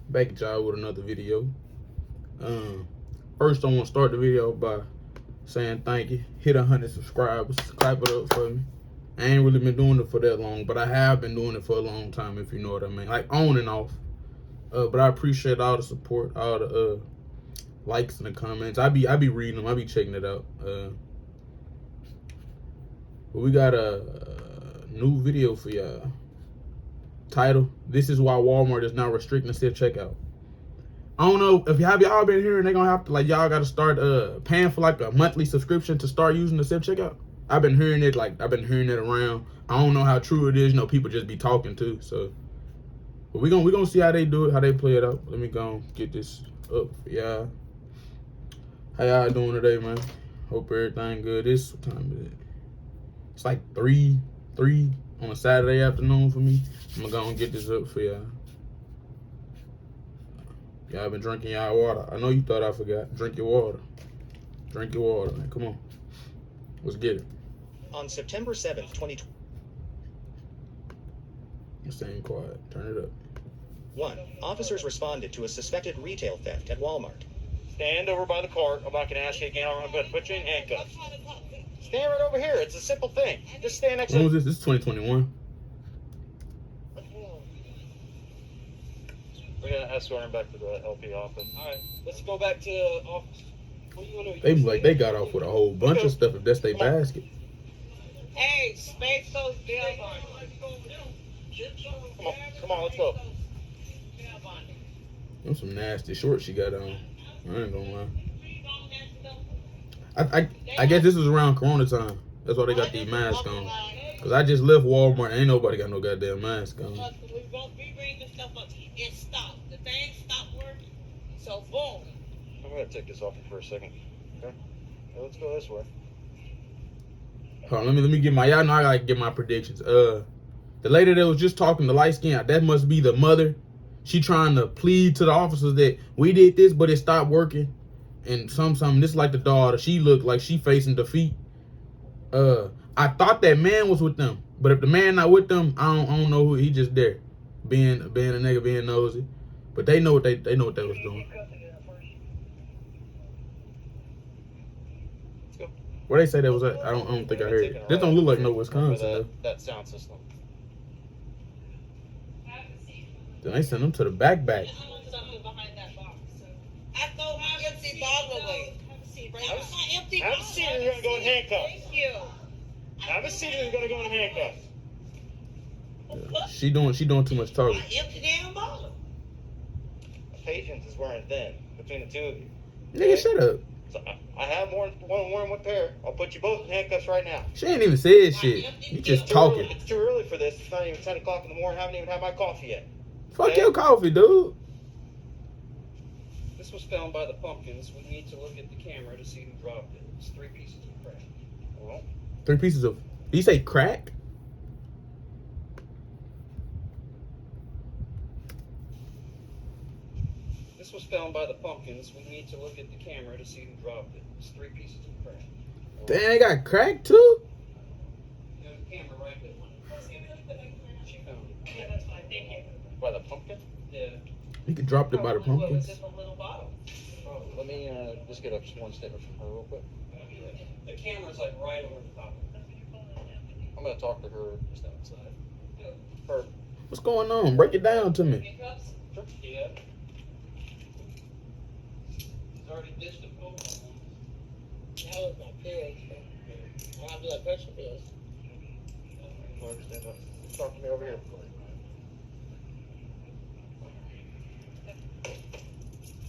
Back at y'all with another video. First I want to start the video by saying thank you. Hit 100 subscribers. Clap it up for me. I ain't really been doing it for that long, but I have been doing it for a long time, if you know what I mean. Like on and off. But I appreciate all the support, all the likes and the comments. I be reading them. I be checking it out. But we got a new video for y'all. Title: This is why Walmart is now restricting the self-checkout. I don't know if y'all been hearing, they're gonna have to, like, y'all gotta start paying for like a monthly subscription to start using the self-checkout. I've been hearing it around. I don't know how true it is, you know, people just be talking too. So but we gonna see how they do it, how they play it out. Let me go get this up for y'all. How y'all doing today, man? Hope everything good. What time is it? It's like 3 on a Saturday afternoon for me. I'm gonna go and get this up for y'all. Y'all been drinking y'all water. I know you thought I forgot. Drink your water. Drink your water, man. Come on. Let's get it. On September 7th, 2020. I'm staying quiet. Turn it up. 1. Officers responded to a suspected retail theft at Walmart. Stand over by the cart. I'm not going to ask you again. I'm going to put you in handcuffs. Stand right over here. It's a simple thing. Just stand next to When was this? This is 2021. We're going to escort him back to the LP office. All right, let's go back to the office. What do you want to They like they got off with a whole bunch of stuff if that's their basket. Hey, space those bills on. Come on, let's go. Them some nasty shorts she got on. I ain't gonna lie. I guess this was around Corona time. That's why they got these masks on. Cause I just left Walmart and ain't nobody got no goddamn mask on. We bring the stuff up. It stopped. The thing stopped working. So boom. I'm going to take this off you for a second. Okay? Now let's go this way. Hold on, let me get my, y'all know I gotta get my predictions. The lady that was just talking, the light skin, that must be the mother. She trying to plead to the officers that we did this, but it stopped working. And something, this is like the daughter. She looked like she facing defeat. I thought that man was with them, but if the man not with them, I don't know who. He just there, being a nigga, being nosy. But they know what they was doing. Let's go. Where they say that was at? I don't think I heard it. This don't look like no Wisconsin though. That sound system. Then they send them to the back. Something behind that box. I throw my empty bottle away. Have my empty a bottle. seat or you're going to go in handcuffs. Thank you. Have a seat or you're going to go in handcuffs. Yeah. She doing too much talking. My empty damn bottle. Patience is wearing thin between the two of you. Nigga, shut up. So I have one pair. I'll put you both in handcuffs right now. She ain't even said shit. You just talking. It's too early for this. It's not even 10 o'clock in the morning. I haven't even had my coffee yet. Fuck your coffee, dude. This was found by the pumpkins. We need to look at the camera to see who dropped it. It's 3 pieces of crack. Well, 3 pieces of. Did you say crack? This was found by the pumpkins. We need to look at the camera to see who dropped it. It's 3 pieces of crack. Damn, they got crack too? There's a camera right there. She found it. Yeah, that's fine. Thank you. by the pumpkin? Yeah. You could drop it by the What was pumpkins. in the little bottle? Let me just get one statement from her real quick. The camera's like right over the top. I'm going to talk to her just outside. Her. What's going on? Break it down to me. Handcuffs? Sure. Yeah. He's already dished the phone. That was my period. I have blood pressure pills. I understand that. Talk to me over here.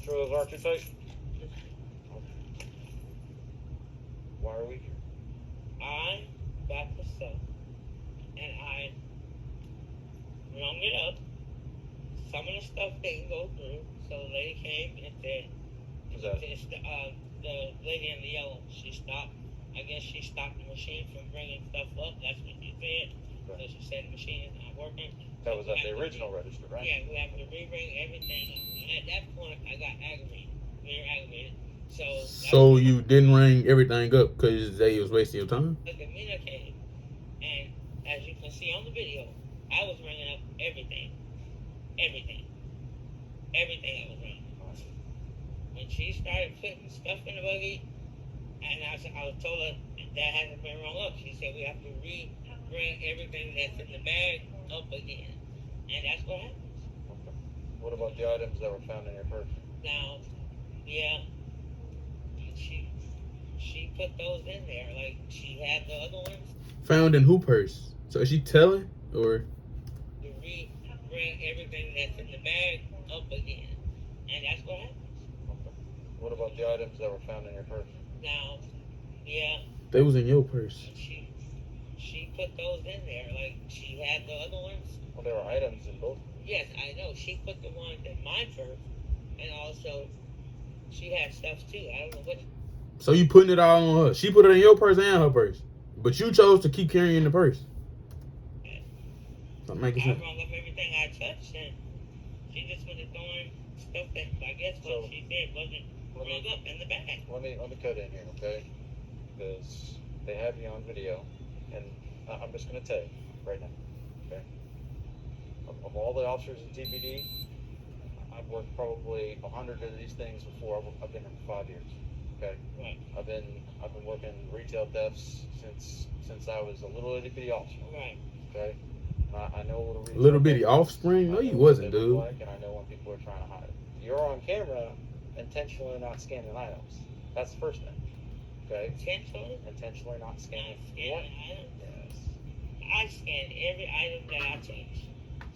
Sure those aren't too tight? Why are we here? I got the stuff, and I rung it up. Some of the stuff didn't go through, so the lady came and said, Who's that? it's the lady in the yellow, she stopped. I guess she stopped the machine from bringing stuff up. That's what she said. So she said the machine is not working. That was at the original register, right? Yeah, we have to re-bring everything up. And at that point, I got aggravated. Very aggravated. So you didn't ring everything up because they was wasting your time? I communicated. And as you can see on the video, I was ringing up everything. Everything. everything that was wrong. When she started putting stuff in the buggy, and I was told her that hasn't been wrong up. She said we have to bring everything that's in the bag up again, and that's what happened. Okay. What about the items that were found in your purse? Now, yeah, she put those in there. Like she had the other ones Found in who purse? So is she telling or? to bring everything that's in the bag up again, and that's what happened. Okay. What about the items that were found in your purse? Now, yeah, They was in your purse. she put those in there. Like she had the other ones. Well, there were items in both. Yes, I know. She put the ones in my purse, and also she had stuff too. I don't know what. So you putting it all on her. She put it in your purse and her purse. But you chose to keep carrying the purse. Don't make I sense. rung up everything I touched, and she just was throwing stuff that I guess what she said wasn't rung up in the bag. Let me cut in here, okay? Because they have you on video, and I'm just gonna tell you right now, okay? Of all the officers in TPD, I've worked probably 100 of these things before. I've been here for 5 years. Okay. Right. I've been working retail thefts since I was a little itty bitty officer. Right. Okay. I know what a retail Little bitty theft- offspring? No, I you know wasn't, what they dude. look like, and I know when people are trying to hide. You're on camera, intentionally not scanning items. That's the first thing. Okay. Intentionally not scanning. items. Yes. I scanned every item that I touched.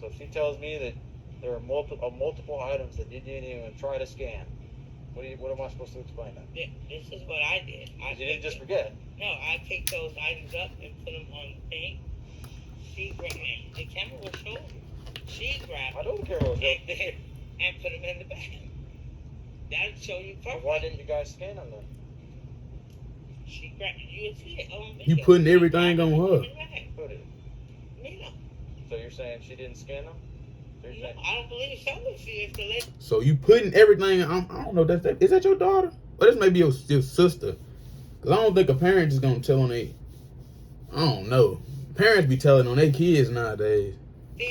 So if she tells me that there are multiple items that you didn't even try to scan, what am I supposed to explain that? This is what I did. You didn't just forget. No, I picked those items up and put them on the thing. She grabbed me. The camera was showing. She grabbed I know the camera was them good. and put them in the bag. That'll show you perfect. Why didn't you guys scan them then? She grabbed it. You would see it on video. You putting everything on her. Put it. Me no. So you're saying she didn't scan them? So you're No, saying, I don't believe so. She is the lady. So you putting everything. I don't know. Is that your daughter? Or this may be your sister. Cause I don't think a parent is gonna tell on they. I don't know. Parents be telling on their kids nowadays.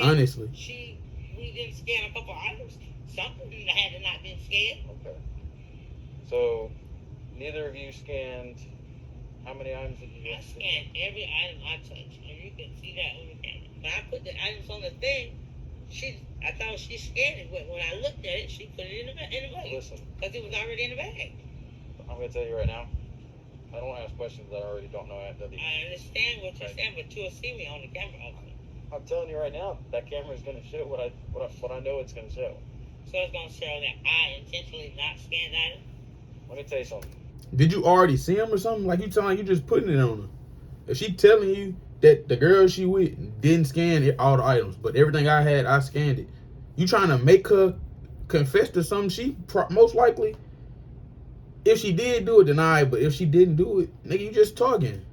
Honestly. We didn't scan a couple items. Something had to not been scanned. okay. So neither of you scanned. How many items did you I scanned every item I touched, and you can see that on the camera. When I put the items on the thing, I thought she scanned it, but when I looked at it, she put it in the bag. Listen, Because it was already in the bag. I'm gonna tell you right now. I don't ask questions that I already don't know. I understand what you're saying, but you'll see me on the camera also. I'm telling you right now, that camera is gonna show what I know it's gonna show. So it's going to show that I intentionally not scanned items. Let me tell you something. Did you already see him or something? Like you telling you just putting it on her. If she telling you that the girl she with didn't scan all the items, but everything I had, I scanned it. You trying to make her confess to something she most likely, if she did do it, deny it. But if she didn't do it, nigga, you just talking.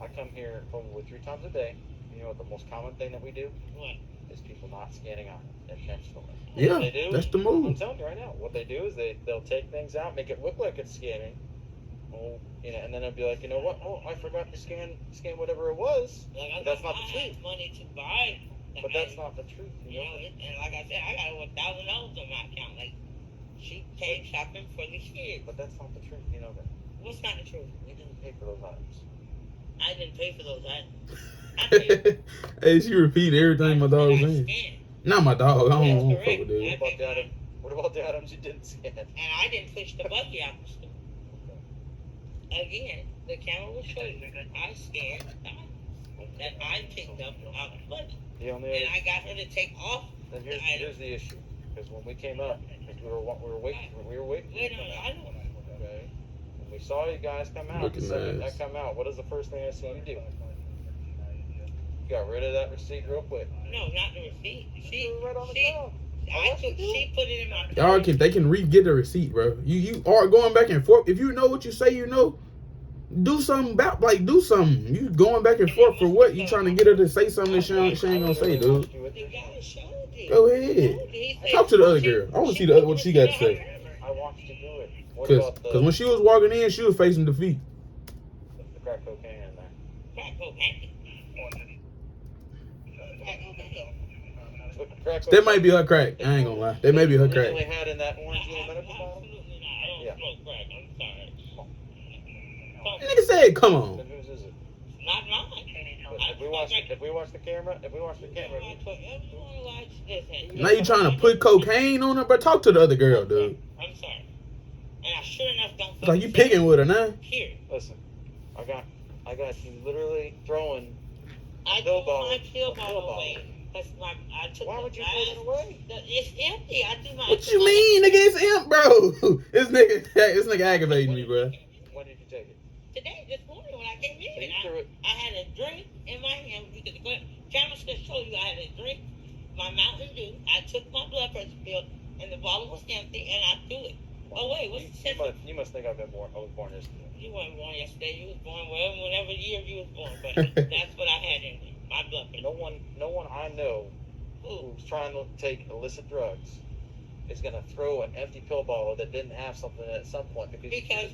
I come here probably 3 times a day. You know what the most common thing that we do? What? Is people not scanning items intentionally. Yeah, What they do, that's the I'm move. telling you right now. What they do is they'll take things out, make it look like it's scanning. Oh, and then they'll be like, you know what? Oh, I forgot to scan whatever it was. Like But that's not the I truth. had money to buy. But that's not the truth. You know, and like I said, I got over $1,000 on my account. Like, she came shopping for the kids. But that's not the truth. You know that. What's not the truth? You didn't pay for those items. I didn't pay for those items. I paid. Hey, she repeated everything my dog was I saying. scanned. Not my dog. I That's don't fuck correct. with dude. What about the items you didn't scan? And I didn't push the buggy out the store. Again, the camera will show you. I scanned the item that I picked up out of the buggy. The only And I got her to take off then the here's item. the issue. Because when we came up, because we were waiting. Wait a minute, I know. Okay. When we saw you guys come out, Looking the second nice. that come out, what is the first thing I see you do? You got rid of that receipt real quick. No, not the receipt. She Right on the ground. she put it in my Y'all they can get the receipt, bro. You are going back and forth. If you know what you say you know, do something about do something. You going back and forth for what? You trying to get her to say something that she ain't gonna say, dude. The guy showed it. Go ahead. He said Talk to the other girl. I want to see the other what she got to say. I want you to do it. What Cause about when she was walking in, she was facing defeat. the crack cocaine in there? crack cocaine. crack. That might be her crack. I ain't gonna lie. That may be her Originally crack. had in that orange little medical bottle. Absolutely not. I don't Yeah. smoke crack. I'm sorry. Nigga said, come on. Then whose is it? Not mine. But if we watch the camera, You can watch whatever you want to watch. Listen. Now you trying to put cocaine on her, but talk to the other girl, dude. I'm sorry. And I sure enough don't. It's like you picking with her now. Here. Listen, I got you literally throwing. I Pill threw my bottle. pill A pill bottle bottle. away. That's I took Why the would you last- throw it away? It's empty. I threw my. What you mean, nigga? It's imp, bro. This nigga aggravating me, bro. When did you take it? Today, this morning when I came So in, you threw it. I had a drink in my hand. You could cameras could show you I had a drink, my Mountain Dew. I took my blood pressure pill, and the bottle was empty, and I threw it. Oh wait, what's the sense? You must think I was born yesterday. You weren't born yesterday. You was born whenever year you was born. But that's what I had in me. My blood pressure. No one I know who's trying to take illicit drugs is gonna throw an empty pill bottle that didn't have something at some point Because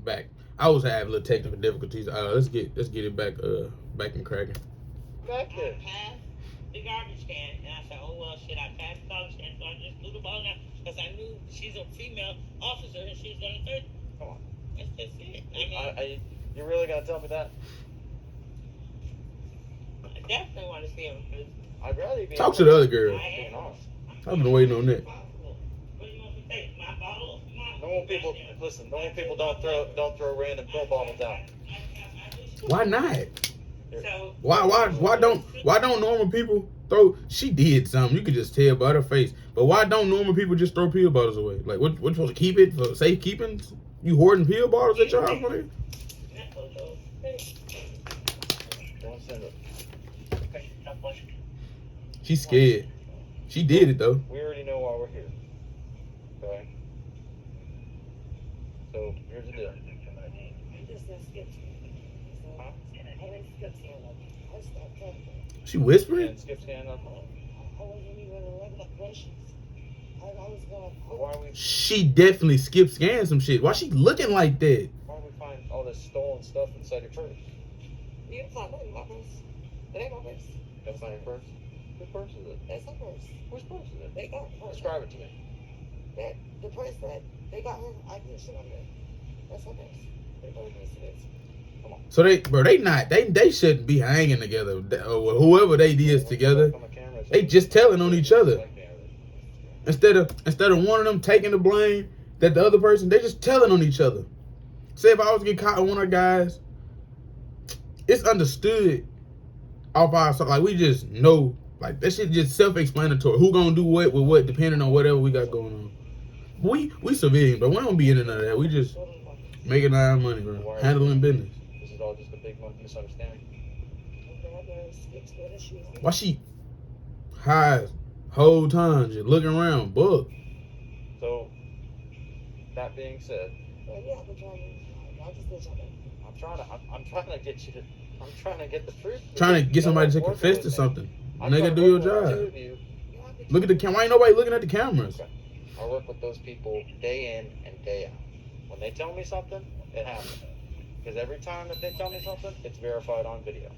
Back. I was having little technical difficulties. Let's get it back and cracking. back I there. passed the garbage can, and I said, "Oh well, shit! I passed the garbage can, so I just threw the bottle down because I knew she's a female officer and she's gonna search." Come on. That's just it. I mean, You really gonna tell me that? I definitely want to see him. I'd rather you be Talk to the other girl. being honest. I've been waiting on that. What do you want me to say? My bottle? Normal people don't throw random pill bottles out. Why not? So Why don't normal people throw? She did something. You could just tell by her face. But why don't normal people just throw pill bottles away? Like, what supposed to keep it for safekeeping? You hoarding pill bottles at your house, man? Don't send it. She's scared. She did it though. We already know why we're here. Okay. So here's the deal. She whispering. And Skip's hand up. Why are we She definitely skip scanned some shit. Why she looking like that? why do we find all this stolen stuff inside your purse? That's not your purse? Whose purse is it? That's her purse. Whose purse is it? They got her. Describe it to me. The purse that they got her. I can shit on there. That's her purse. They both miss it. Come on. So they shouldn't be hanging together. Or whoever they is together. On the camera, They just telling on each other. Instead of one of them taking the blame that the other person, they just telling on each other. Say if I was to get caught with one of the guys, it's understood off our like we just know, like that shit just self-explanatory. Who gonna do what with what depending on whatever we got going on. We civilian, but we don't be in none of that. We just making our money, bro. Handling business. This is all just a big misunderstanding. Why she high whole time just looking around, book? So that being said, I'm trying to get you to. I'm trying to get the truth. Trying to get somebody to confess to something. Nigga, do your job. Look at the camera. Why ain't nobody looking at the cameras? I work with those people day in and day out. When they tell me something, it happens. Because every time that they tell me something, it's verified on video.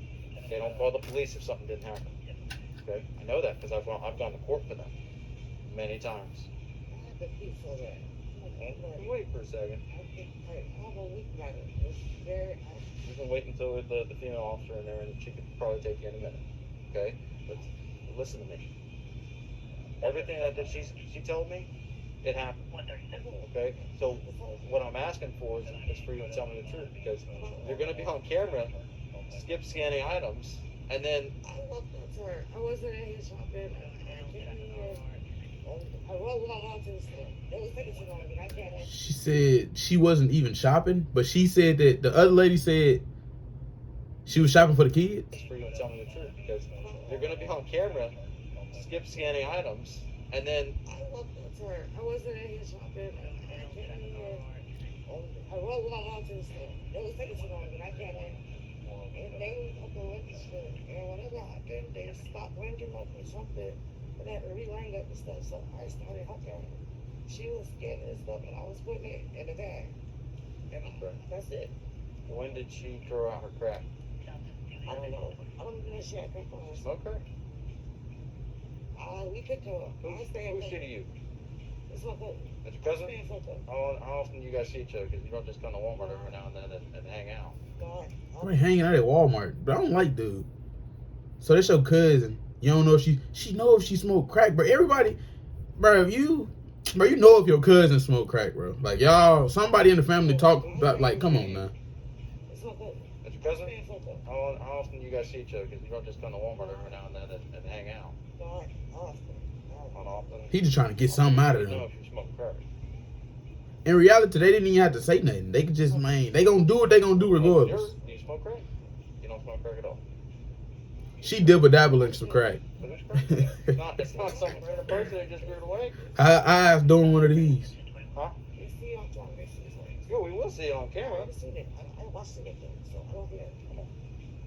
They don't call the police if something didn't happen. Okay, I know that because I've gone to court for them many times. Wait for a second. You can wait until the female officer in there, and she could probably take you in a minute. Okay, but listen to me. Everything that she told me, it happened. Okay, so what I'm asking for is for you to tell me the truth, because you're going to be on camera, skip scanning items, and then I wasn't in here shopping. I rolled my mom to the store. It was taking too long, but I can't. She said she wasn't even shopping, but she said that the other lady said she was shopping for the kids. it's for you to tell me the truth, because you're going to be on camera, skip scanning items, and then I wasn't in here shopping. I rolled my mom to the store. It was taking too long, but I can't. And they was up with the store. And whatever happened, they stopped ringing up or something. And they had to re-ring up and stuff. So I started helping her. She was scanning and stuff, and I was putting it in the bag. And that's it. when did she throw out her crack? I don't know. I don't even know if she had crack on her. Okay. We picked her up. Who's she to you? It's my cousin. It's your cousin? It's my cousin. How often do you guys see each other? Because you don't just come to Walmart every now and then and hang out. God. I ain't hanging out at Walmart, but I don't like dude. So that's your cousin. You don't know if she know if she smoked crack, but everybody, bro, you know if your cousin smoked crack, bro. Like y'all, somebody in the family talk about, like, come on now. It's my cousin. It's your cousin? It's my cousin. How often do you guys see each other? Because you don't just come to Walmart every now and then and hang out. God. Often. Not often. He just trying to get something out of You know them. if you smoke crack. In reality, they didn't even have to say nothing. They could just, man, they gonna do what they gonna do regardless. Do you smoke crack? You don't smoke crack at all. She dibble dabble in some crack. But it's crack. It's not some random person that just threw it away. I asked doing one of these. Huh? You see on camera. Yeah, we will see it on I camera. haven't seen it. I watched it again, so I don't care. Come on.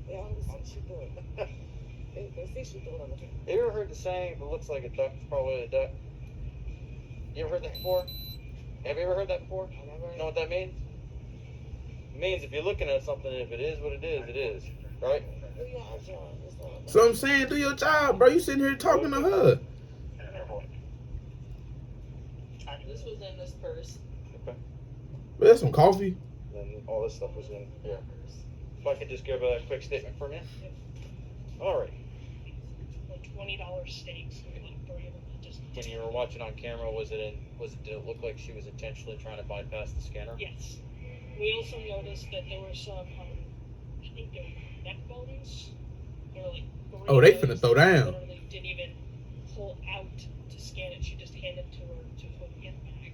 They always see she do it. They see she do it on the camera. You ever heard the saying, if it looks like a duck, it's probably a duck? You ever heard that before? Have you ever heard that before? I never. You know what that means? It means if you're looking at something, if it is what it is, right? Do your job. It's not. So I'm saying, do your job, bro. You sitting here talking to her. This was in this purse. Okay. But that's some coffee. Then all this stuff was in here. If I could just give a quick statement from you. Alright. Like $20 steaks. Like 3 of them. Just When you were watching on camera, did it look like she was intentionally trying to bypass the scanner? yes. We also noticed that there were some, I think they were neck bones. They were like 3 Oh, they of finna those throw that down. Literally didn't even pull out to scan it. She just handed it to her to put in the bag.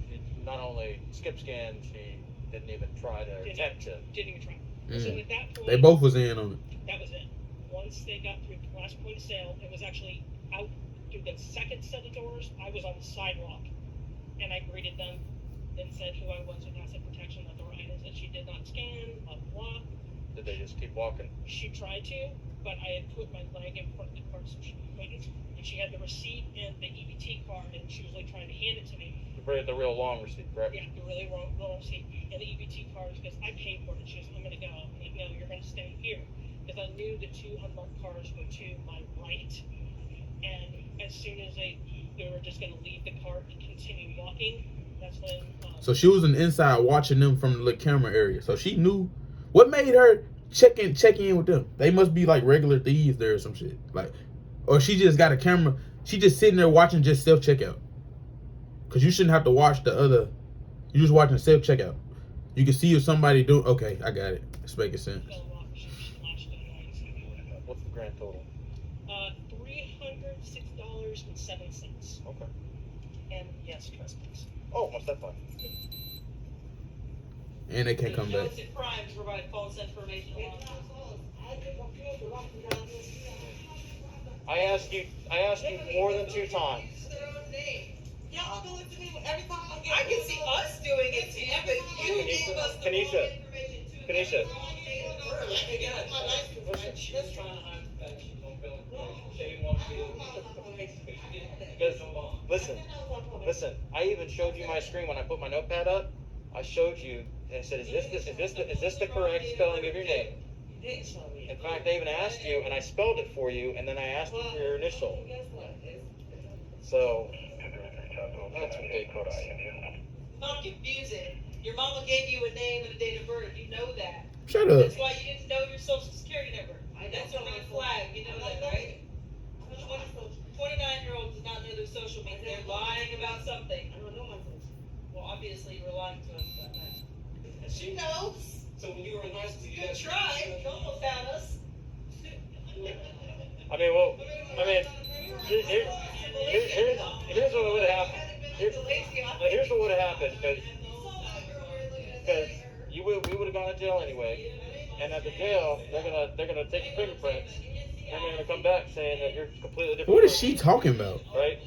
She not only skip scanned, she didn't even try to attempt to. Didn't even try. So Mm. at that point, They both was in on it. that was it. Once they got through the last point of sale, it was actually out through the second set of doors. I was on the sidewalk, and I greeted them and said who I was with asset protection, that the right is that she did not scan, blah, blah, blah. Did they just keep walking? She tried to, but I had put my leg in front of the cart so she couldn't. And she had the receipt and the EBT card, and she was like trying to hand it to me. The real long receipt, correct? Yeah, the really wrong receipt. And the EBT card because I paid for it. She was, I'm gonna go. I'm like, no, you're gonna stay here. Because I knew the 2 unmarked cars were to my right. And as soon as they were just gonna leave the cart and continue walking, that's when. So she was on the inside watching them from the little camera area. So she knew what made her check in with them. They must be like regular thieves there or some shit. Like, or she just got a camera. She just sitting there watching just self checkout. Cause you shouldn't have to watch the other. You just watching self checkout. You can see if somebody do. Okay, I got it. It's making sense. What's the grand total? $306.07. Okay. And yes, trespass. Oh, what's that fine? And they can't come back. Notice of crime to provide false information. I asked you more than 2 times. Y'all do it to me every time I get. I can see us doing it to you, but you gave us the Kanisha, wrong information too. Kanisha. She's trying to hide the fact she don't feel it. She didn't want to Because listen. I even showed you my screen when I put my notepad up. I showed you and I said, "Is this the correct spelling of your name?" In fact, I even asked you, and I spelled it for you, and then I asked you for your initial. So that's ridiculous. Not confusing. Your mama gave you a name and a date of birth. You know that. Shut up. That's why you didn't know your social security number. That's a red flag. You know that, right? 29-year-olds does not know their social means. They're lying about something. I don't know my social. Well, obviously you were lying to us about that. She knows. So when you were in high school, you You had tried. You almost had us. Here's what would have happened. Here's what would have happened, because we would have gone to jail anyway, and at the jail they're gonna take your fingerprints, and they're gonna come back saying that you're completely different. What is she talking about? Right?